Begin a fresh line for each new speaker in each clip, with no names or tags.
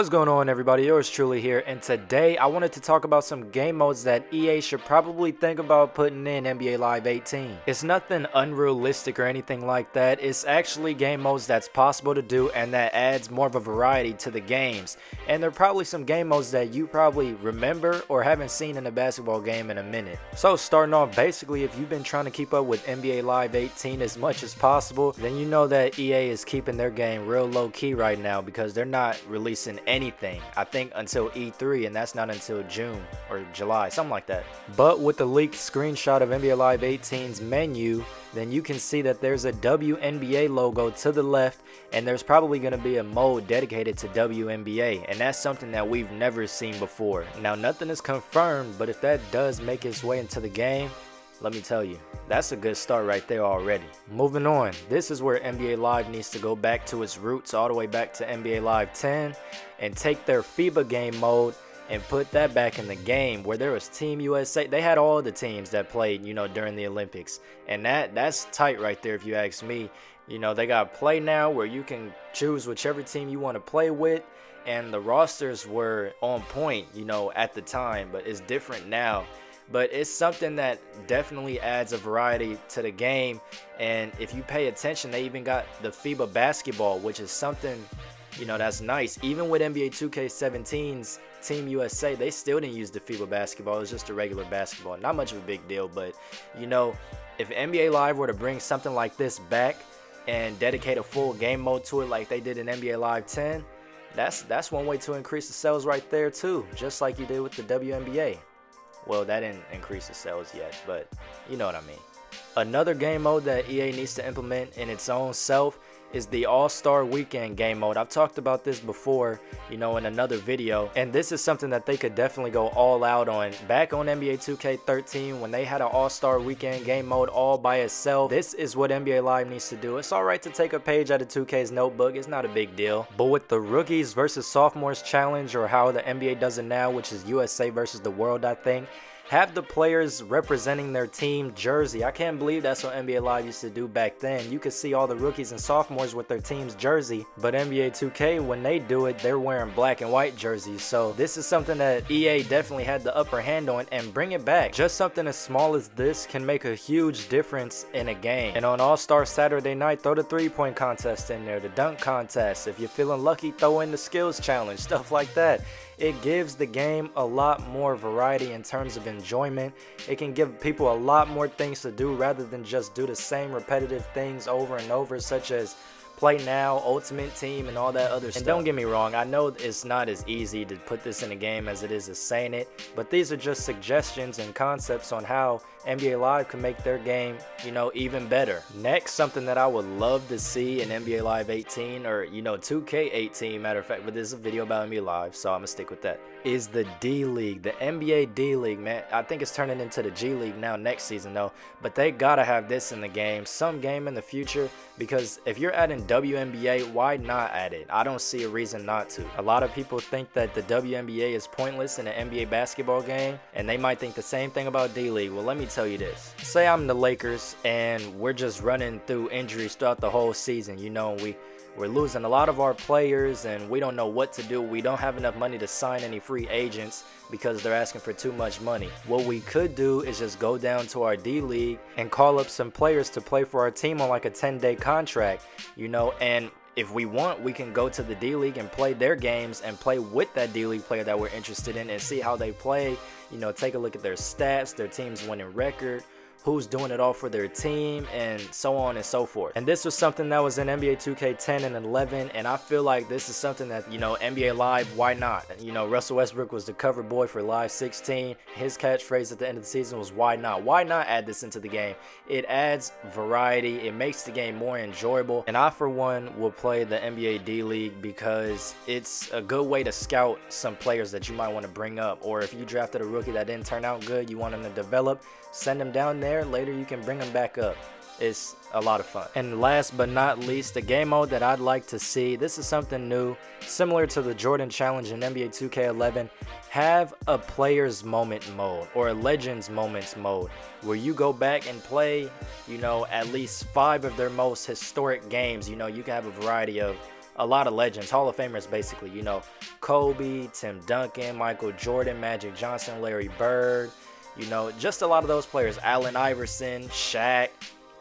What's going on, everybody? Yours truly here, and today I wanted to talk about some game modes that EA should probably think about putting in NBA Live 18. It's nothing unrealistic or anything like that. It's actually game modes that's possible to do and that adds more of a variety to the games. And there are probably some game modes that you probably remember or haven't seen in a basketball game in a minute. So starting off, basically, if you've been trying to keep up with NBA Live 18 as much as possible, then you know that EA is keeping their game real low key right now because they're not releasing anything, I think, until E3, and that's not until June or July, something like that. But with the leaked screenshot of NBA Live 18's menu, then you can see that there's a WNBA logo to the left, and there's probably going to be a mode dedicated to WNBA, and that's something that we've never seen before. Now, nothing is confirmed, but if that does make its way into the game, let me tell you, that's a good start right there already. Moving on, this is where NBA Live needs to go back to its roots, all the way back to NBA Live 10, and take their FIBA game mode and put that back in the game where there was Team USA. They had all the teams that played, you know, during the Olympics, and that's tight right there if you ask me. You know, they got Play Now where you can choose whichever team you want to play with, and the rosters were on point, you know, at the time, but it's different now. But it's something that definitely adds a variety to the game, and if you pay attention, they even got the Fiba Basketball, which is something, you know, that's nice. Even with NBA 2K17's Team USA, they still didn't use the Fiba Basketball. It was just a regular basketball. Not much of a big deal, but, you know, if NBA Live were to bring something like this back and dedicate a full game mode to it like they did in NBA Live 10, that's one way to increase the sales right there too, just like you did with the WNBA. Well, that didn't increase the sales yet, but you know what I mean. Another game mode that EA needs to implement in its own self is the All-Star Weekend game mode. I've talked about this before, you know, in another video, and this is something that they could definitely go all out on. Back on NBA 2K13, when they had an All-Star Weekend game mode all by itself, this is what NBA Live needs to do. It's alright to take a page out of 2K's notebook, it's not a big deal. But with the Rookies versus Sophomores Challenge, or how the NBA does it now, which is USA versus the World, I think, have the players representing their team jersey. I can't believe that's what NBA Live used to do back then. You could see all the rookies and sophomores with their team's jersey, but NBA 2K, when they do it, they're wearing black and white jerseys. So this is something that EA definitely had the upper hand on, and bring it back. Just something as small as this can make a huge difference in a game. And on All-Star Saturday night, throw the three-point contest in there, the dunk contest. If you're feeling lucky, throw in the skills challenge, stuff like that. It gives the game a lot more variety in terms of enjoyment. It can give people a lot more things to do rather than just do the same repetitive things over and over, such as Play Now, Ultimate Team, and all that other stuff. And don't get me wrong, I know it's not as easy to put this in a game as it is as saying it, but these are just suggestions and concepts on how NBA Live can make their game, you know, even better. Next, something that I would love to see in NBA Live 18, or, you know, 2K18, matter of fact, but this is a video about NBA Live, so I'm gonna stick with that, is the D-League, the NBA D-League, man. I think it's turning into the G League now next season though, but they gotta have this in the game, some game in the future, because if you're adding WNBA, why not add it? I don't see a reason not to. A lot of people think that the WNBA is pointless in an NBA basketball game, and they might think the same thing about D-League. Well, let me tell you this. Say I'm the Lakers, and we're just running through injuries throughout the whole season. You know, we're losing a lot of our players, and we don't know what to do. We don't have enough money to sign any free agents because they're asking for too much money. What we could do is just go down to our D-League and call up some players to play for our team on like a 10-day contract, you know, and if we want, we can go to the D-League and play their games and play with that D-League player that we're interested in and see how they play, you know, take a look at their stats, their team's winning record, who's doing it all for their team, and so on and so forth. And this was something that was in NBA 2K10 and 11, and I feel like this is something that, you know, NBA Live, why not? You know, Russell Westbrook was the cover boy for Live 16. His catchphrase at the end of the season was, why not? Why not add this into the game? It adds variety, it makes the game more enjoyable, and I, for one, will play the NBA D-League because it's a good way to scout some players that you might want to bring up, or if you drafted a rookie that didn't turn out good, you want them to develop, send them down there. Later you can bring them back up. It's a lot of fun. And last but not least, the game mode that I'd like to see, this is something new, similar to the Jordan Challenge in NBA 2K11, have a players moment mode or a legends moments mode where you go back and play, you know, at least 5 of their most historic games. You know, you can have a variety of a lot of legends, Hall of Famers basically, you know, Kobe, Tim Duncan, Michael Jordan, Magic Johnson, Larry Bird, you know, just a lot of those players, Allen Iverson, Shaq.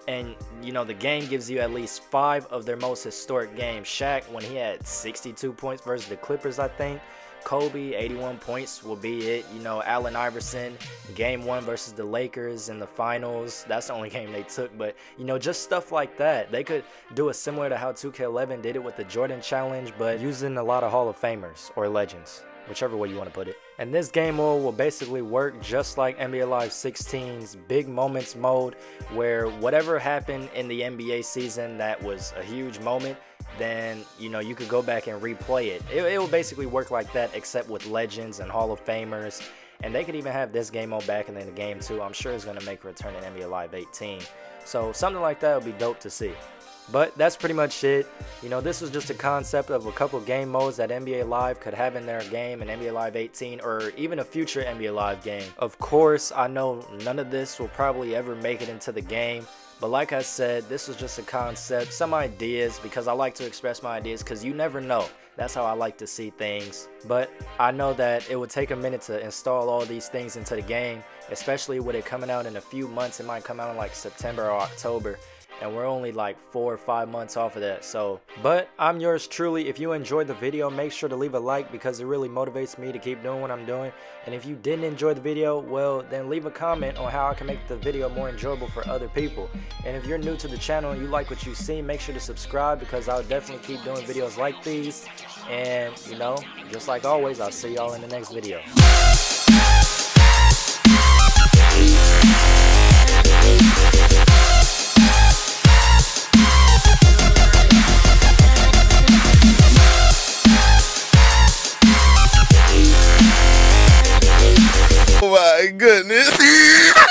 And, you know, the game gives you at least 5 of their most historic games. Shaq, when he had 62 points versus the Clippers, I think. Kobe, 81 points will be it. You know, Allen Iverson, game 1 versus the Lakers in the finals. That's the only game they took. But, you know, just stuff like that. They could do it similar to how 2K11 did it with the Jordan Challenge, but using a lot of Hall of Famers or legends, whichever way you want to put it. And this game mode will basically work just like NBA Live 16's Big Moments mode, where whatever happened in the NBA season that was a huge moment, then, you know, you could go back and replay it. It will basically work like that, except with legends and Hall of Famers. And they could even have this game mode back in the game too. I'm sure it's going to make a return in NBA Live 18. So something like that would be dope to see. But that's pretty much it. You know, this was just a concept of a couple game modes that NBA Live could have in their game in NBA Live 18 or even a future NBA Live game. Of course, I know none of this will probably ever make it into the game. But like I said, this was just a concept, some ideas, because I like to express my ideas because you never know. That's how I like to see things. But I know that it would take a minute to install all these things into the game, especially with it coming out in a few months. It might come out in like September or October. And we're only like 4 or 5 months off of that. So, but I'm yours truly. If you enjoyed the video, make sure to leave a like because it really motivates me to keep doing what I'm doing. And if you didn't enjoy the video, well, then leave a comment on how I can make the video more enjoyable for other people. And if you're new to the channel and you like what you see, make sure to subscribe because I'll definitely keep doing videos like these. And, you know, just like always, I'll see y'all in the next video.
Oh my goodness.